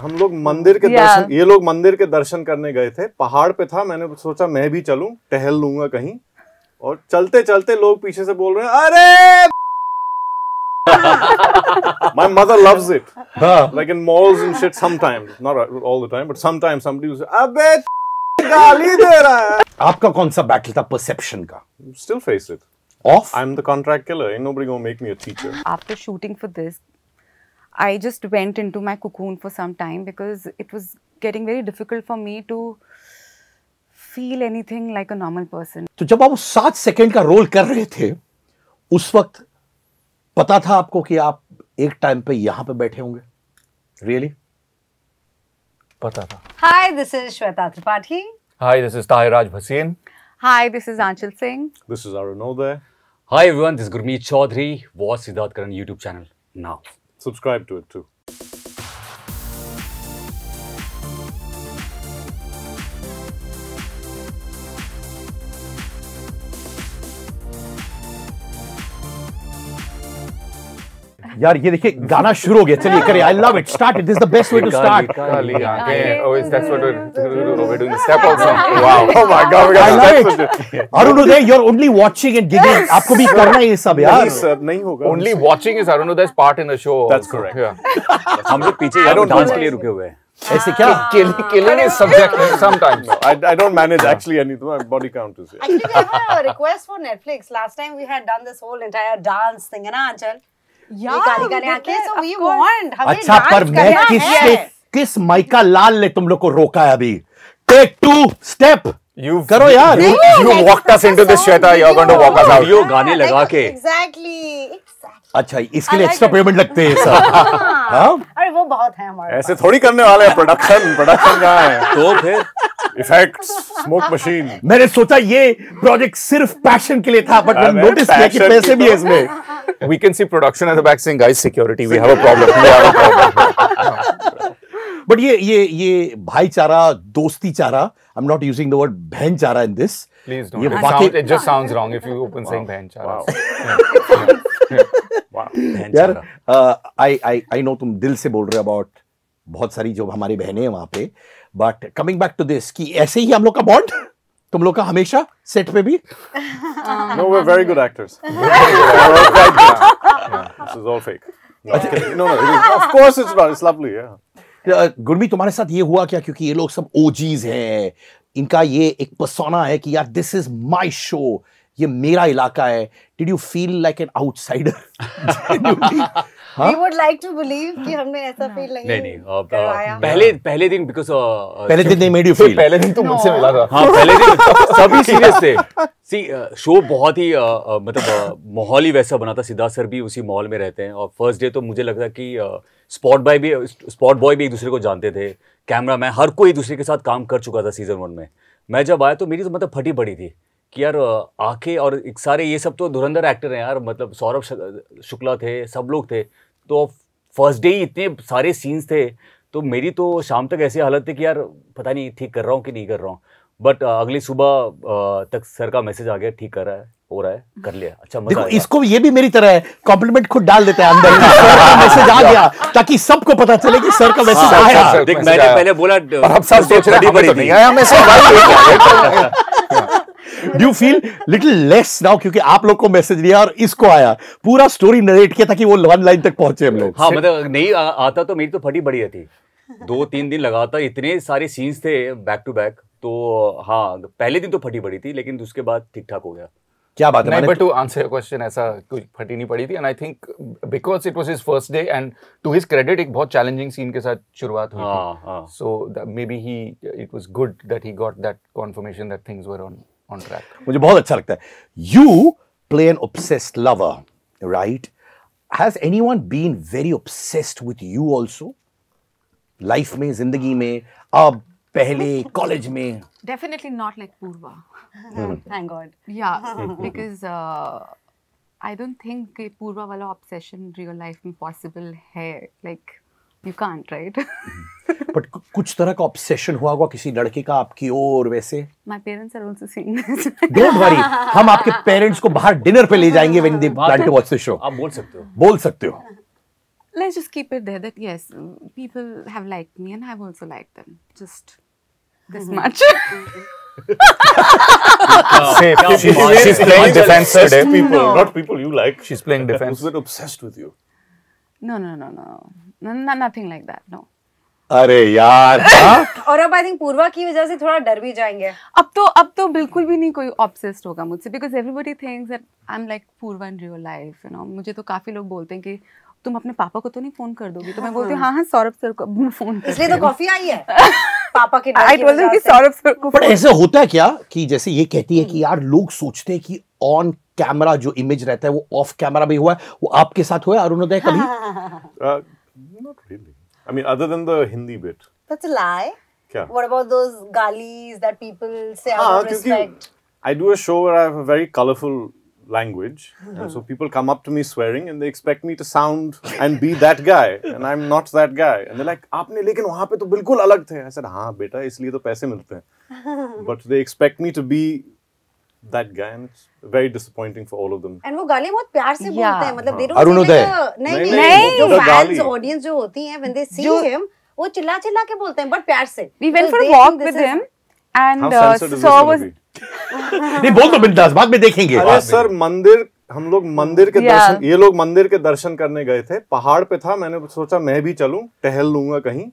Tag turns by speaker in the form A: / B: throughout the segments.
A: हम लोग मंदिर के दर्शन, ये लोग मंदिर के दर्शन करने गए थे, पहाड़ पे था, मैंने सोचा मैं भी चलूं, टहल लूंगा कहीं, और चलते चलते लोग पीछे से बोल रहे हैं अरे my mother loves it. Like in malls and shit sometimes, not all the time, but sometimes somebody will say अबे गाली दे रहा है.
B: आपका कौन सा बैटल था परसेप्शन का?
A: Still face it.
B: Off?
A: I'm the contract killer. Ain't nobody gonna make me a teacher.
C: After shooting for this, I just went into my cocoon for some time because it was getting very difficult for me to feel anything like a normal person.
B: तो जब आप 7 second का role कर रहे थे, उस वक्त पता था आपको कि आप एक टाइम पे यहां पे बैठे होंगे? Really?
D: पता था.
E: Hi, this is Shweta Tripathi.
D: Hi, this is Tahir Raj Bhasin.
C: Hi, this is Anchal Singh.
A: This is Arunodhay.
F: Hi everyone, this is Gurmeet Chaudhary. Watch Siddharth Karan YouTube channel now.
A: Subscribe to it too.
B: यार ये देखिए गाना शुरू हो गया, चलिए करिए. I love it. Start it. This is the best way to start.
D: Oh, that's what we're doing the step also. Wow.
A: Oh my God, we
B: I
A: got
B: love it. Arunodhay, you're only watching and giggling. आपको भी करना है ये सब यार.
A: नहीं sir, नहीं होगा.
D: Only watching is Arunodhay's part in the show.
A: That's
D: also.
A: correct.
D: Yeah.
F: हम लोग पीछे यार डांस के लिए रुके हुए हैं.
B: ऐसे क्या?
D: Killing is subjective sometimes.
A: I don't manage actually anything. My body count is.
E: Actually, we have a request for Netflix. Last time we had done this whole entire dance thing, है ना Anchal?
C: Yeah,
E: काली काली आंखें, so we want. हमें
B: अच्छा,
E: dance
B: पर मैं
E: करना है.
B: किस माइका लाल ने तुम लोग को रोका है अभी? Take 2 step.
D: You've
B: करो यार.
D: You walked us into this, Shweta. You're going to walk us out.
F: Video गाने लगा के.
E: Exactly.
B: अच्छा, इसके लिए एक्स्ट्रा पेमेंट लगते हैं सर. हाँ?
E: अरे वो बहुत है हमारे.
A: ऐसे थोड़ी करने वाले हैं. प्रोडक्शन कहाँ है?
F: तो फिर
A: इफेक्ट्स, स्मोक मशीन.
B: मैंने सोचा ये प्रोजेक्ट सिर्फ पैशन के लिए था, बट मैंने नोटिस किया कि पैसे भी है इसमें.
D: We can see production at the back saying, guys, security, we have a problem. We have a problem.
B: But ये भाईचारा, दोस्ती चारा, I'm not using the word बहन चारा in this.
D: Please don't.
B: ये
D: It just sounds wrong if you open saying बहन चारा.
B: यार I know तुम दिल से बोल रहे हो about बहुत सारी जो हमारी बहनें हैं वहां पे, but coming back to this कि ऐसे ही हम लोग का बॉन्ड, तुम लोग का हमेशा सेट पे भी.
A: No, we're very good actors. This is all fake. No, of course it's not. It's lovely, yeah.
B: Gurmeet, तुम्हारे साथ ये हुआ क्या? क्योंकि ये लोग सब OGs हैं, इनका ये एक पर्सोना है कि यार दिस इज माय शो, ये मेरा इलाका है. Did you feel like an outsider?
E: We would like to believe कि हमने ऐसा फील नहीं करवाया.
F: पहले दिन बिकॉज
B: पहले दिन नहीं मेड यू फील.
D: पहले दिन तो मुझसे मिला था.
F: हाँ, पहले दिन सभी सीरियस थे. सी शो बहुत ही मतलब माहौल ही वैसा बना था. सिद्धार्थ सर भी उसी माहौल में रहते हैं, और फर्स्ट डे तो मुझे लगता कि स्पॉट बॉय भी एक दूसरे को जानते थे, कैमरा मैन, हर कोई एक दूसरे के साथ काम कर चुका था सीजन 1 में. मैं जब आया तो मेरी तो मतलब फटी पड़ी थी कि यार आके, और एक सारे ये सब तो धुरंधर एक्टर हैं यार, मतलब सौरभ शुक्ला थे, सब लोग थे. तो फर्स्ट डे ही इतने सारे सीन्स थे, तो मेरी तो शाम तक ऐसी हालत थी कि यार पता नहीं ठीक कर रहा हूँ कि नहीं कर रहा हूँ. बट अगली सुबह तक सर का मैसेज आ गया, ठीक कर रहा है, हो रहा है, कर लिया. अच्छा मजा
B: देखो,
F: आया.
B: इसको ये भी मेरी तरह है, कॉम्प्लीमेंट खुद डाल देता है अंदर. सर का मैसेज आ गया ताकि सबको पता चले कि सर का मैसेज आया.
F: देख, मैंने पहले बोला
D: अब सब सोच रहे हैं तो नहीं आया message.
B: Do you feel little less now क्योंकि आप लोग को मैसेज दिया और इसको आया, पूरा स्टोरी नरेट किया ताकि वो 1 लाइन तक पहुंचे हम लोग.
F: हाँ, मतलब नहीं आता तो मेरी तो फटी बढ़िया थी. 2-3 दिन लगातार इतने सारे सीन्स थे बैक टू बैक. तो हाँ, पहले दिन तो फटी पड़ी थी, लेकिन उसके बाद ठीक ठाक हो गया.
B: क्या बात है.
D: नहीं, but to answer your question, ऐसा कुछ फटी नहीं पड़ी थी. And I think because it was his first day, and to his credit, एक बहुत challenging scene के साथ शुरुआत हुई थी. So maybe it was good that he got that confirmation that things were on track.
B: मुझे बहुत अच्छा लगता है. You play an obsessed lover, right? Has anyone been very obsessed with you also? Life में, जिंदगी में, अब, पहले, कॉलेज में?
C: Definitely not like Purva.
E: Thank God.
C: Yeah, because I don't think कि Purva वाला obsession real life में possible है. Like you can't, right?
B: But कुछ तरह का obsession हुआ होगा किसी लड़के का आपकी ओर वैसे?
C: My parents are also seeing this.
B: Don't worry, हम आपके पेरेंट्स को बाहर डिनर पे ले जाएंगे when they plan to watch the show.
F: आप बोल सकते हो.
B: बोल सकते हो.
C: let's just keep it there that yes, people have liked me and I've also liked them. Just this much.
D: She's playing defense today.
A: People, not people you like.
D: She's playing defense.
A: Who's been obsessed with you?
C: No, nothing like that. No.
B: अरे यार
E: और अब I think पूर्वा की वजह से थोड़ा डर भी जाएंगे.
C: अब तो बिल्कुल भी नहीं कोई ऑब्सेस्ड होगा मुझसे, because everybody thinks that I am like Purva in real life, you know. मुझे तो काफी लोग बोलते हैं कि तुम अपने पापा को तो नहीं फोन कर दोगी, तो मैं बोलती हूँ हाँ सौरभ सर को फोन कर.
E: इसलिए तो कॉफी आई है पापा के.
C: आई टोल्ड देम कि सौरभ सर को.
B: बट ऐसे होता है क्या कि जैसे ये कहती है कि यार लोग सोचते हैं कि ऑन कैमरा जो इमेज रहता है वो ऑफ कैमरा भी हुआ है, वो आपके साथ हुआ है अरुणोदय कभी?
A: Not really. I mean, other than the Hindi bit.
E: That's a lie.
A: क्या?
E: What about those galis that people say out of
A: क्योंकि
E: respect?
A: I do a show where I have a very colorful language, and so people come up to me swearing and they expect me to sound and be that guy, and I'm not that guy, and they're like, आपने लेकिन वहाँ पे तो बिल्कुल अलग थे. I said, हाँ बेटा, इसलिए तो पैसे मिलते हैं. But they expect me to be that guy, and it's very disappointing for all of them.
E: And वो गाली बहुत प्यार से बोलते हैं, मतलब they don't
B: अरुणोदय.
E: नहीं जो
A: गाली.
E: fans audience जो होती है when they see him वो चिल्ला के बोलते हैं बट प्यार से.
C: We went for a walk with him and
A: How censored is this
C: Sir
A: gonna
C: was
A: be?
B: नहीं बोल दो बिंदास, बाद में देखेंगे.
A: अरे सर हम लोग मंदिर के दर्शन, ये लोग मंदिर के दर्शन करने गए थे, पहाड़ पे था, मैंने सोचा मैं भी चलूं, टहल लूंगा कहीं,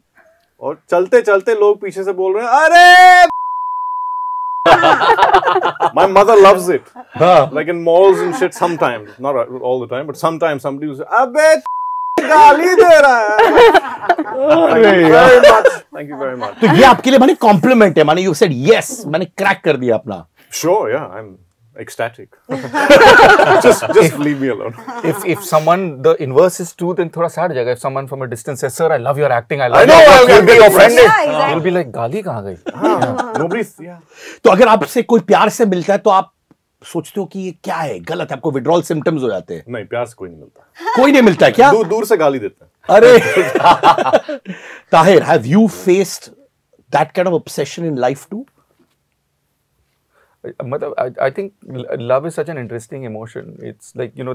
A: और चलते चलते लोग पीछे से बोल रहे हैं अरे my mother loves it. Like in malls and shit sometimes, not all the time, but sometimes somebody will say अबे गाली दे रहा है. Thank you very much.
B: तो ये आपके लिए माने कॉम्प्लीमेंट है, माने यू सेड यस, मैंने क्रैक कर दिया अपना.
A: Sure, yeah, I'm ecstatic. just leave me alone.
D: If someone, the inverse is true, then थोड़ा sad हो जाएगा. If someone from a distance says, "Sir, I love your acting. I love
A: know,
D: your acting," you'll be offended.
E: Yeah, exactly.
D: You'll be like, गाली कहाँ गई?
A: Nobody, yeah.
B: तो अगर आपसे कोई प्यार से मिलता है तो आप सोचते हो कि ये क्या है, गलत है, आपको विड्रॉल सिम्टम्स हो जाते हैं?
A: नहीं, प्यार से कोई नहीं मिलता.
B: कोई नहीं मिलता है क्या?
A: दूर से गाली देते हैं.
B: अरे Tahir, have you faced that kind of obsession in life too?
D: I think love is such an interesting emotion. It's like, you know,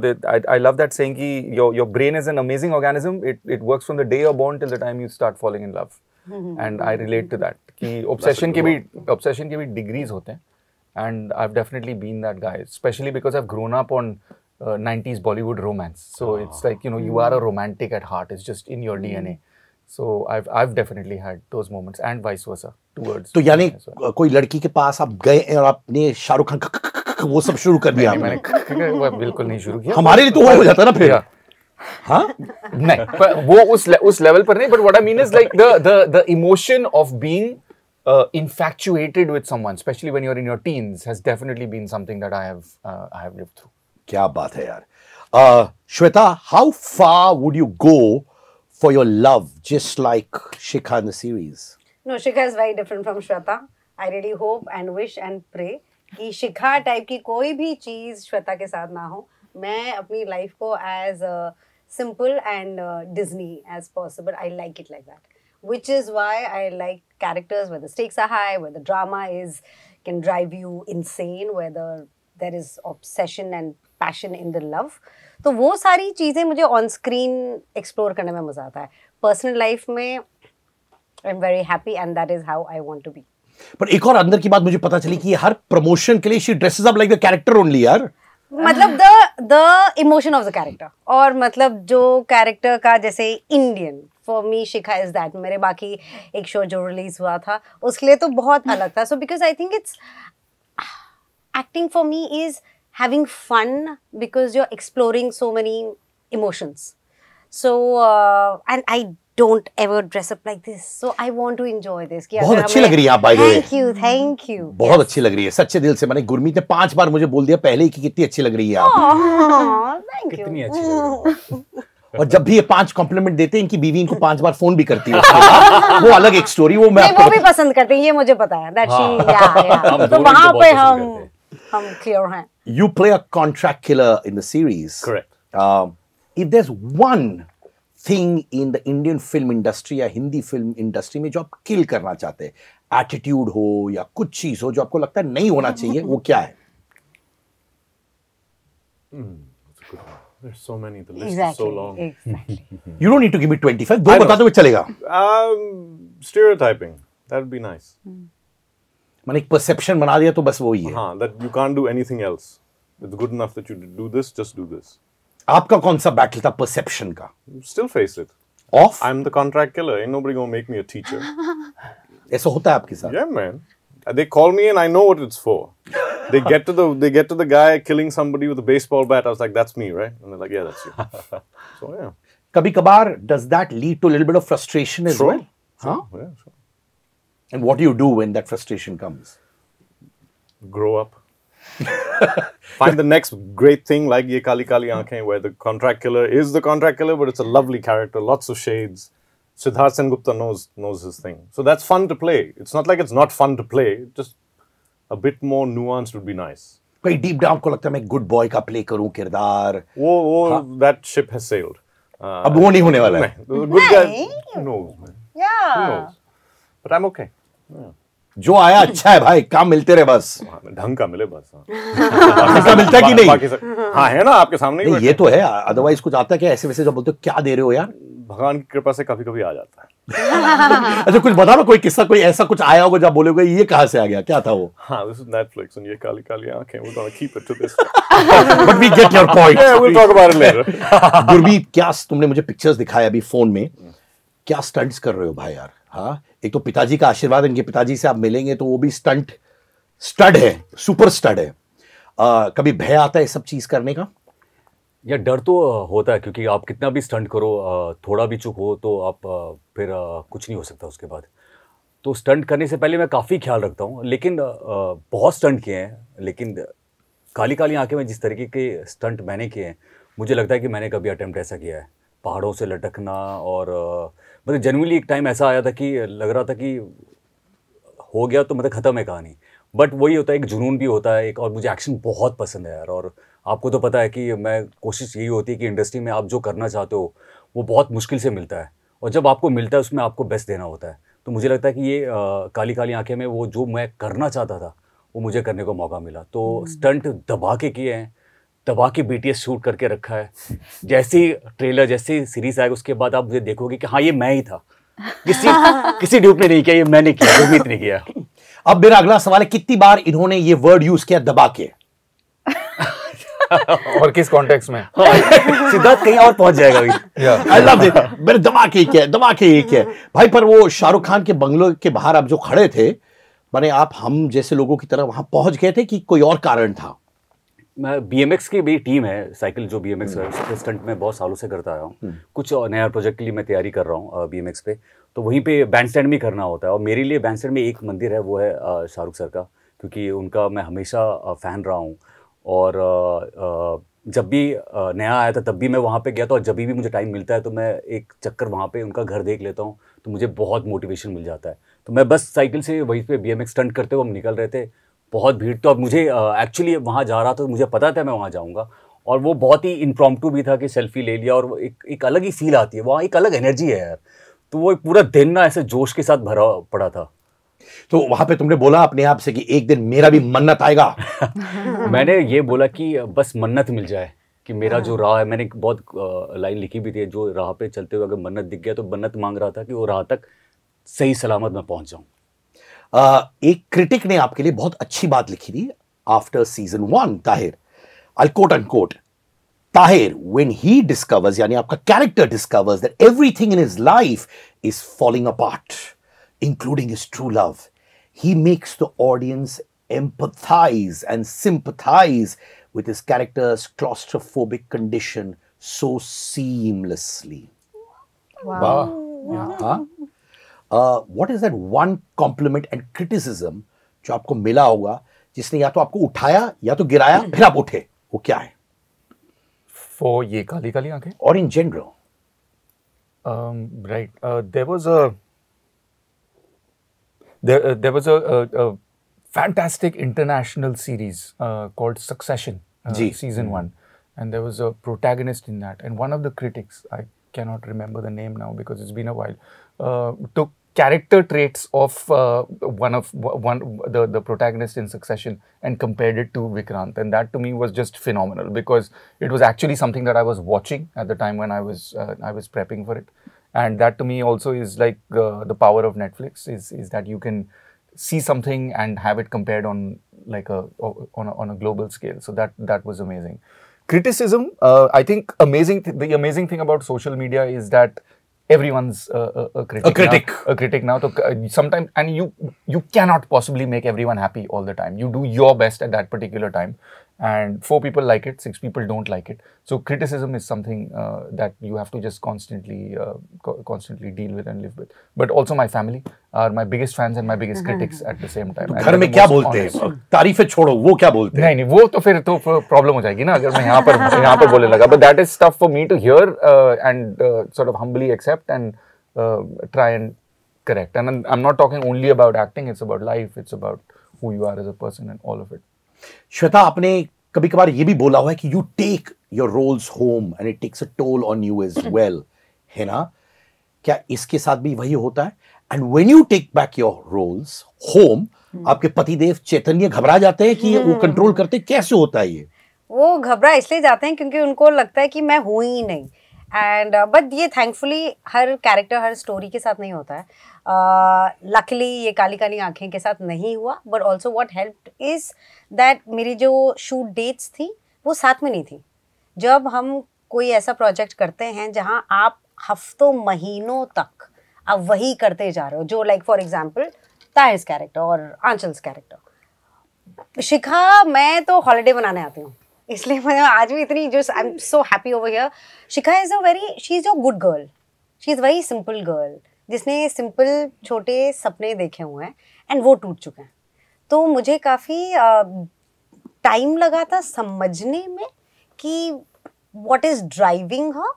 D: I love that saying कि your brain is an amazing organism. It works from the day you're born till the time you start falling in love. And I relate to that. कि obsession के भी degrees होते हैं. And I've definitely been that guy, especially because I've grown up on 90s Bollywood romance. So it's like, you know, you are a romantic at heart. It's just in your DNA. So I've definitely had those moments and vice versa towards.
B: तो यानी कोई लड़की के पास आप गए और आपने शाहरुख खान वो सब शुरू कर दिया?
D: मैंने बिल्कुल नहीं शुरू किया.
B: हमारे लिए तो हो जाता ना फिर. हाँ
D: नहीं, पर वो उस लेवल पर नहीं. But what I mean is like the emotion of being infatuated with someone, especially when you're in your teens, has definitely been something that I have lived through.
B: क्या बात है यार. Shweta, how far would you go for your love, just like Shikha in the series?
E: No, Shikha is very different from Shweta. I really hope and wish and pray कि शिखा type की कोई भी चीज श्वेता के साथ ना हो. मैं अपनी लाइफ को as simple and Disney as possible. I like it like that, which is why I like characters where the stakes are high, where the drama can drive you insane, where there is obsession and passion in the love. तो वो सारी चीजें मुझे on screen explore करने में मजा आता है. पर्सनल लाइफ में I am very happy and that is how I want to be.
B: पर एक और अंदर की बात मुझे पता चली कि हर प्रमोशन के लिए she dresses up like the character only यार.
E: मतलब the emotion of the character, और मतलब जो कैरेक्टर का जैसे Indian for me Shikha is that. मेरे बाकी एक शो जो रिलीज हुआ था उसके लिए तो बहुत अलग था. So because I think it's acting for me is having fun because you're exploring so many emotions. So and I don't ever dress up like this. So I want to enjoy this.
B: बहुत अच्छी लग रही है आप by the way.
E: Thank you.
B: बहुत अच्छी लग रही है सच्चे दिल से. मैंने गुरमीत ने 5 बार मुझे बोल दिया पहले ही कि कितनी अच्छी लग रही है आप.
E: Thank you.
F: कितनी अच्छी लग रही है.
B: और जब भी ये 5 कॉम्प्लीमेंट देते हैं इनकी बीवी इनको 5 बार फोन भी करती है. वो अलग एक स्टोरी. वो मैं
E: वो भी पसंद करते हैं, ये मुझे पता है. That she, yeah. तो वहाँ पे हम clear हैं.
B: You play a contract killer in the series.
A: Correct.
B: If there's one thing in the Indian film industry या हिंदी फिल्म इंडस्ट्री में जो आप किल करना चाहते हैं, एटीट्यूड हो या कुछ चीज हो जो आपको लगता है नहीं होना चाहिए, वो क्या है?
A: There's so many. The list is so long.
E: Exactly.
B: You don't need to give me 25. दो
A: I know.
B: बता दो भी चलेगा.
A: Stereotyping. That would be nice.
B: मैंने एक perception बना दिया तो बस वो ही है.
A: That you can't do anything else. It's good enough that you do this, just do this.
B: आपका कौन सा battle था perception का?
A: Still face it.
B: Off?
A: I'm the contract killer. Ain't nobody gonna make me a teacher.
B: ऐसा होता है आपके साथ?
A: Yeah, man. They call me and I know what it's for. They get to the guy killing somebody with a baseball bat. I was like, that's me, right? And they're like, yeah, that's you. So yeah.
B: कभी कभार does that lead to a little bit of frustration as well? Huh?
A: Yeah, sure.
B: And what do you do when that frustration comes?
A: Grow up. Find the next great thing like Ye Kali Kali Aankhein, where the contract killer is the contract killer, but it's a lovely character, lots of shades. Siddharth Sengupta knows his thing. So that's fun to play. It's not like it's not fun to play. Just a bit more nuanced would be nice.
B: कहीं deep down को लगता है मैं good boy का play करूं किरदार.
A: That ship has sailed.
B: अब वो नहीं होने वाला है.
A: The good guy, who knows, man?
E: Yeah.
A: Who knows? But I'm okay. Yeah.
B: जो आया अच्छा है भाई, काम मिलते रहे बस.
A: ढंग का मिले बस.
B: ऐसा मिलता है कि नहीं?
A: हाँ है ना आपके सामने ही.
B: ये तो है. अदरवाइज कुछ आता है क्या ऐसे वैसे जब बोलते हो क्या दे रहे हो यार?
A: भगवान की कृपा से कभी-कभी आ जाता है.
B: अच्छा कुछ बता ना कोई किस्सा कोई ऐसा कुछ आया होगा जब बोलोगे ये कहाँ से आ गया? क्या था वो?
A: हाँ, this is Netflix and ये काली काली आंखें. We're gonna keep it to this.
B: But we get your point.
A: Yeah, we'll talk about it later.
B: Gurmeet क्या तुमने मुझे पिक्चर्स दिखाया अभी फोन में, क्या स्टंट्स कर रहे हो भाई यार? हाँ, एक तो पिताजी का आशीर्वाद, इनके पिताजी से आप मिलेंगे तो वो भी स्टड है, सुपर स्टड है. कभी भय आता है सब चीज करने का?
F: या डर तो होता है क्योंकि आप कितना भी स्टंट करो, थोड़ा भी चूक हो तो आप फिर कुछ नहीं हो सकता उसके बाद. तो स्टंट करने से पहले मैं काफ़ी ख्याल रखता हूँ, लेकिन बहुत स्टंट किए हैं. लेकिन काली काली आंखें में जिस तरीके के स्टंट मैंने किए हैं, मुझे लगता है कि मैंने कभी अटेम्प्ट ऐसा किया है. पहाड़ों से लटकना और मतलब जनरली एक टाइम ऐसा आया था कि लग रहा था कि हो गया तो मतलब ख़त्म है कहानी. बट वही होता है, एक जुनून भी होता है एक. और मुझे एक्शन बहुत पसंद है यार. और आपको तो पता है कि मैं कोशिश यही होती है कि इंडस्ट्री में आप जो करना चाहते हो वो बहुत मुश्किल से मिलता है, और जब आपको मिलता है उसमें आपको बेस्ट देना होता है. तो मुझे लगता है कि ये काली काली आंखें में वो जो मैं करना चाहता था वो मुझे करने को मौका मिला. तो स्टंट दबा के किए हैं, दबा के BTS शूट करके रखा है. जैसे ही ट्रेलर जैसे सीरीज आएगा उसके बाद आप मुझे देखोगे कि हाँ ये मैं ही था. किसी ड्यूप ने नहीं किया, ये मैंने किया, गुरमीत ने किया.
B: अब मेरा अगला सवाल है, कितनी बार इन्होंने ये वर्ड यूज किया दबा के?
D: और किस कॉन्टेक्स्ट में?
F: सिद्धार्थ कहीं और पहुंच जाएगा अभी.
B: I love it. मेरे दबा के क्या है, दबा के ये क्या है भाई. पर वो शाहरुख खान के बंगलो के बाहर आप जो खड़े थे, माने आप हम जैसे लोगों की तरह वहां पहुंच गए थे कि कोई और कारण था?
F: मैं BMX की भी टीम है, साइकिल जो BMX है उसके स्टंट में बहुत सालों से करता आया हूँ. कुछ नया प्रोजेक्ट के लिए मैं तैयारी कर रहा हूँ BMX पे, तो वहीं पे बैंड स्टैंड में करना होता है. और मेरे लिए बैंड स्टैंड में एक मंदिर है, वो है शाहरुख सर का, क्योंकि उनका मैं हमेशा फ़ैन रहा हूँ. और जब भी नया आया था तब भी मैं वहाँ पे गया था, और जब भी मुझे टाइम मिलता है तो मैं एक चक्कर वहाँ पे उनका घर देख लेता हूँ, तो मुझे बहुत मोटिवेशन मिल जाता है. तो मैं बस साइकिल से वहीं पे BMX स्टंट करते हुए हम निकल रहे थे. बहुत भीड़ तो, अब मुझे एक्चुअली वहाँ जा रहा था तो मुझे पता था मैं वहाँ जाऊँगा, और वो बहुत ही इम्प्रॉम्प्टू भी था कि सेल्फी ले लिया, और एक अलग ही फील आती है वहाँ, एक अलग एनर्जी है यार. तो वो पूरा दिन ना ऐसे जोश के साथ भरा पड़ा था.
B: तो वहां पे तुमने बोला अपने आप से कि एक दिन मेरा भी मन्नत आएगा?
F: मैंने ये बोला कि बस मन्नत मिल जाए, कि मेरा जो राह है, मैंने एक बहुत लाइन लिखी भी थी, जो राह पे चलते हुए अगर मन्नत दिख गया तो मन्नत मांग रहा था कि वो राह तक सही सलामत मैं पहुंच जाऊं.
B: एक क्रिटिक ने आपके लिए बहुत अच्छी बात लिखी थी after season 1, Tahir. I'll quote unquote. Tahir, when he discovers, यानी आपका character discovers that everything in his life is falling apart, including his true love, he makes the audience empathize and sympathize with his character's claustrophobic condition so seamlessly.
C: Wow.
B: What is that one compliment and criticism जो आपको मिला होगा, जिसने या तो आपको उठाया या तो गिराया, फिर आप उठे? वो क्या है?
D: For ये काली काली आंखें?
B: Or in general?
D: Right. There was a fantastic international series called Succession, season 1, and there was a protagonist in that, and one of the critics, I cannot remember the name now because it's been a while, took character traits of the protagonist in Succession and compared it to Vikrant, and that to me was just phenomenal because it was actually something that I was watching at the time when I was prepping for it, and that to me also is like the power of Netflix is that you can see something and have it compared on like on a global scale. So that was amazing. Criticism, I think the amazing thing about social media is that everyone's a critic now. So sometimes, and you cannot possibly make everyone happy all the time. You do your best at that particular time, and 4 people like it, 6 people don't like it. So criticism is something that you have to just constantly deal with and live with. But also my family are my biggest fans and my biggest critics at the same time.
B: घर में क्या बोलते हैं? तारीफें छोड़ो, वो क्या बोलते हैं?
D: नहीं, वो तो फिर तो प्रॉब्लम हो जाएगी ना अगर मैं यहाँ पर बोलने लगा. But that is tough for me to hear and sort of humbly accept and try and correct. And I'm not talking only about acting. It's about life. It's about who you are as a person and all of it.
B: Shweta, आपने कभी कभार ये भी बोला हुआ है कि you take your roles home and it takes a toll on you as well, है ना? क्या इसके साथ भी वही होता है? And when you take back your roles home, आपके पतिदेव चैतन्य घबरा जाते हैं कि वो कंट्रोल करते? कैसे होता है ये?
E: वो घबरा इसलिए जाते हैं क्योंकि उनको लगता है कि मैं हूँ ही नहीं. एंड बट ये थैंकफुली हर कैरेक्टर हर स्टोरी के साथ नहीं होता है. लकीली ये काली काली आंखें के साथ नहीं हुआ. But also what helped is that मेरी जो शूट डेट्स थी वो साथ में नहीं थी. जब हम कोई ऐसा प्रोजेक्ट करते हैं जहाँ आप हफ्तों महीनों तक आप वही करते जा रहे हो, जो लाइक फॉर एग्जाम्पल ताहिर्स कैरेक्टर और आंचल्स कैरेक्टर. शिखा, मैं तो हॉलीडे बनाने आती हूँ, इसलिए मैं आज भी इतनी जो I am so happy over here. Shikha is she is a good girl. She is very simple girl जिसने सिंपल छोटे सपने देखे हुए हैं एंड वो टूट चुके हैं. तो मुझे काफ़ी टाइम लगा था समझने में कि व्हाट इज़ ड्राइविंग हर.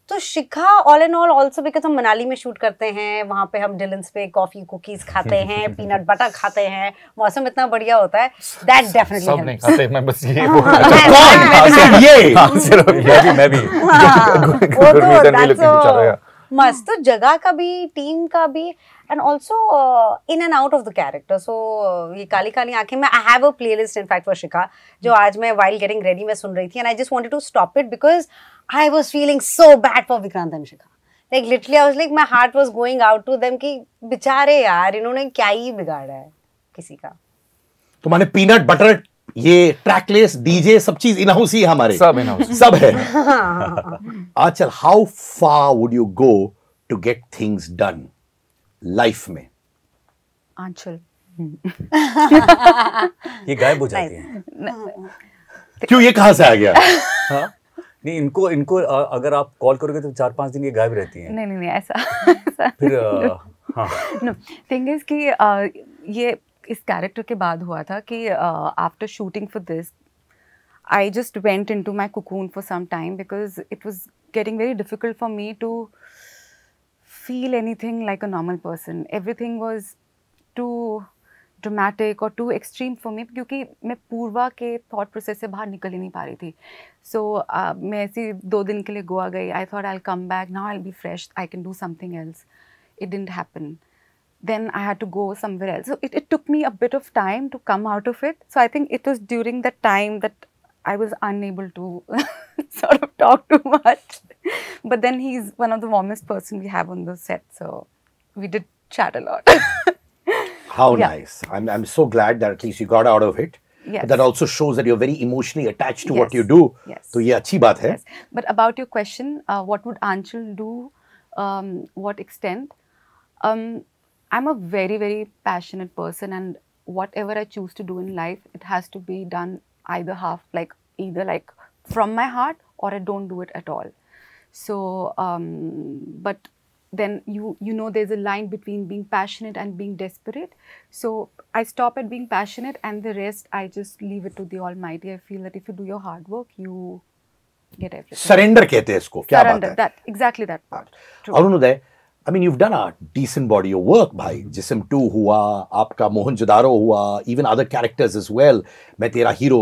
E: तो Shikha all and all also because हम मनाली में शूट करते हैं, वहाँ पे हम डिलन्स पे कॉफ़ी कुकीज़ खाते हैं, पीनट बटर खाते हैं, मौसम इतना बढ़िया होता है. दैट डेफिनेटली
D: सब नहीं खाते, मैं बस ये मैं भी
E: मस्त. तो जगह का भी, टीम का भी, and also in and out of the character. So ये काली काली आंखें में I have a playlist in fact for Shikha जो आज मैं वाइल गेटिंग रेडी मैं सुन रही थी, and I just wanted to stop it because I was feeling so bad for Vikrant and Shikha. Like literally I was like my heart was going out to them कि बेचारे यार, इन्होंने क्या ही बिगाड़ा है किसी का.
B: तो माने पीनट बटर, ये ट्रैक लिस्ट, डीजे, सब चीज इन हाउस ही हमारे,
D: सब इन हाउस
B: सब है. Aanchal, how far would you go to get things done life में?
C: आंचल
F: ये गायब हो जाती है.
B: क्यों, ये कहां से आ गया?
F: हाँ? नहीं, इनको अगर आप कॉल करोगे तो 4-5 दिन ये गायब रहती हैं.
C: नहीं ऐसा
F: फिर हाँ.
C: नो, थिंग इज कि ये इस कैरेक्टर के बाद हुआ था कि after shooting for this I just went into my cocoon for some time because it was getting very difficult for me to feel anything like a normal person. Everything was too dramatic or too extreme for me क्योंकि मैं पूर्वा के thought process से बाहर निकल ही नहीं पा रही थी. So मैं ऐसी 2 दिन के लिए गोवा गई. I thought I'll come back, now I'll be fresh, I can do something else. It didn't happen. Then I had to go somewhere else. So it took me a bit of time to come out of it. So I think it was during that time that I was unable to sort of talk too much. But then he's one of the warmest person we have on the set. So we did chat a lot.
B: How nice. I'm so glad that at least you got out of it.
C: Yes.
B: But that also shows that you're very emotionally attached to what
C: Yes.
B: you do.
C: Yes.
B: तो ये अच्छी बात है.
C: Yes. But about your question, what would Anchal do? What extent? I'm a very, very passionate person, and whatever I choose to do in life, it has to be done either from my heart or I don't do it at all. So, but then you know there's a line between being passionate and being desperate. So I stop at being passionate, and the rest I just leave it to the Almighty. I feel that if you do your hard work, you get everything.
B: Surrender कहते हैं इसको. क्या बात है?
C: Exactly that part. True.
B: Arunoday, I mean, you've done a decent body of work, भाई. जिस्म 2 हुआ, आपका मोहनजोदारो हुआ, even other characters as well. मैं तेरा hero,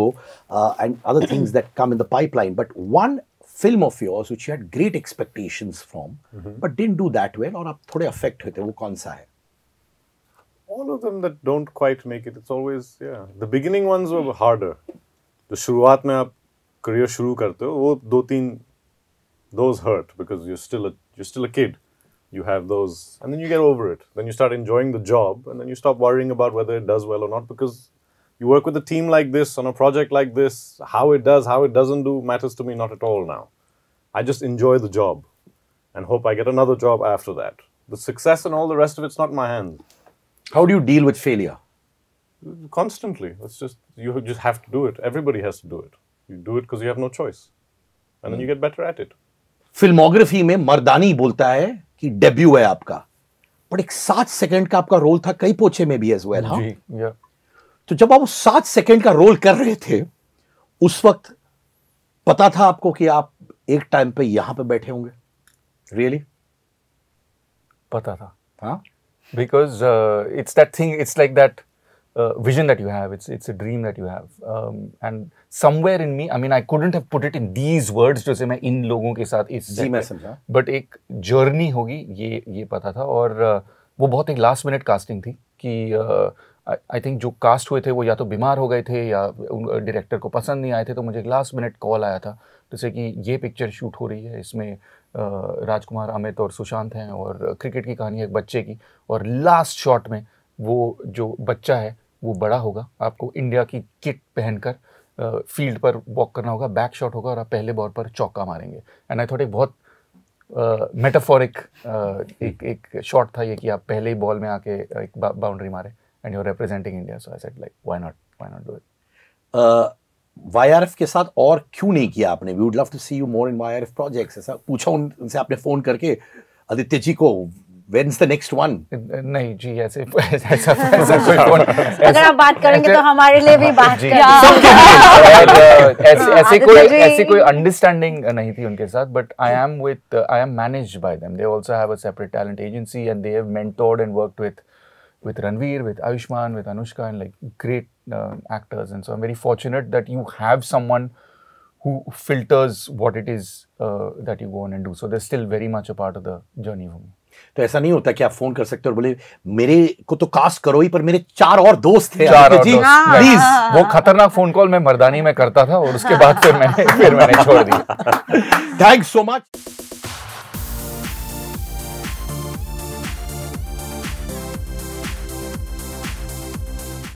B: and other things that come in the pipeline. But one film of yours which you had great expectations from, but didn't do that well, और आप थोड़े affect हुए थे, वो कौन सा है?
A: All of them that don't quite make it. It's always, yeah. The beginning ones were harder. The शुरुआत में आप career शुरू करते हो, वो 2-3 those hurt because you're still a kid. You have those, and then you get over it. Then you start enjoying the job, and then you stop worrying about whether it does well or not, because you work with a team like this on a project like this. How it does, how it doesn't do matters to me not at all now. I just enjoy the job and hope I get another job after that. The success and all the rest of it's not in my hands.
B: How do you deal with failure?
A: Constantly. You just have to do it. Everybody has to do it. You do it because you have no choice, and then you get better at it.
B: Filmography में मर्दानी बोलता है कि debut है आपका, but एक 7 second का आपका role था कई पोछे में भी एज वेल. हाँ, तो जब आप 7 सेकंड का रोल कर रहे थे, उस वक्त पता था आपको कि आप एक टाइम पे यहां पे बैठे होंगे? रियली
D: पता था.
B: हाँ,
D: because it's that thing, it's like that vision that you have, it's a dream that you have, and somewhere in me, I mean, I couldn't have put it in these words जैसे मैं इन लोगों के साथ इस
B: जी मैं समझा,
D: but एक journey होगी ये पता था. और वो बहुत एक लास्ट मिनट कास्टिंग थी कि आई थिंक जो कास्ट हुए थे वो या तो बीमार हो गए थे या डायरेक्टर को पसंद नहीं आए थे, तो मुझे एक लास्ट मिनट कॉल आया था जैसे कि ये पिक्चर शूट हो रही है, इसमें राजकुमार, अमित और सुशांत हैं, और क्रिकेट की कहानी है एक बच्चे की, और लास्ट शॉट में वो जो बच्चा है वो बड़ा होगा, आपको इंडिया की किट पहनकर फील्ड पर वॉक करना होगा, बैक शॉट होगा और आप पहले बॉल पर चौका मारेंगे. एंड आई थॉट एक बहुत मेटाफोरिक एक शॉट था ये कि आप पहले ही बॉल में आके एक बाउंड्री मारे and you are representing India. So I said like why not do it.
B: YRF के साथ और क्यों नहीं किया आपने? We would love to see you more in YRF projects. ऐसा पूछा उनसे आपने फोन करके आदित्य जी को, When's the next one?
D: नहीं जी, ऐसा कोई फोन.
E: अगर आप बात करेंगे तो हमारे लिए भी बात करें.
D: ऐसी कोई अंडरस्टैंडिंग नहीं थी उनके साथ, but I am managed by them. They also have a separate talent agency and they have mentored and worked with Ranveer, with Ayushmann, with Anushka, and like great actors. And so I'm very fortunate that you have someone who filters what it is that you go on and do. So they're still very much a part of the journey for me.
B: तो ऐसा नहीं होता कि आप phone कर सकते हो और बोले मेरे को तो कास्ट करो ही, पर मेरे 4 और दोस्त थे जी प्लीज.
D: वो खतरनाक फोन कॉल मैं मर्दानी में करता था और उसके बाद फिर मैंने छोड़ दिया.
B: Thanks so much.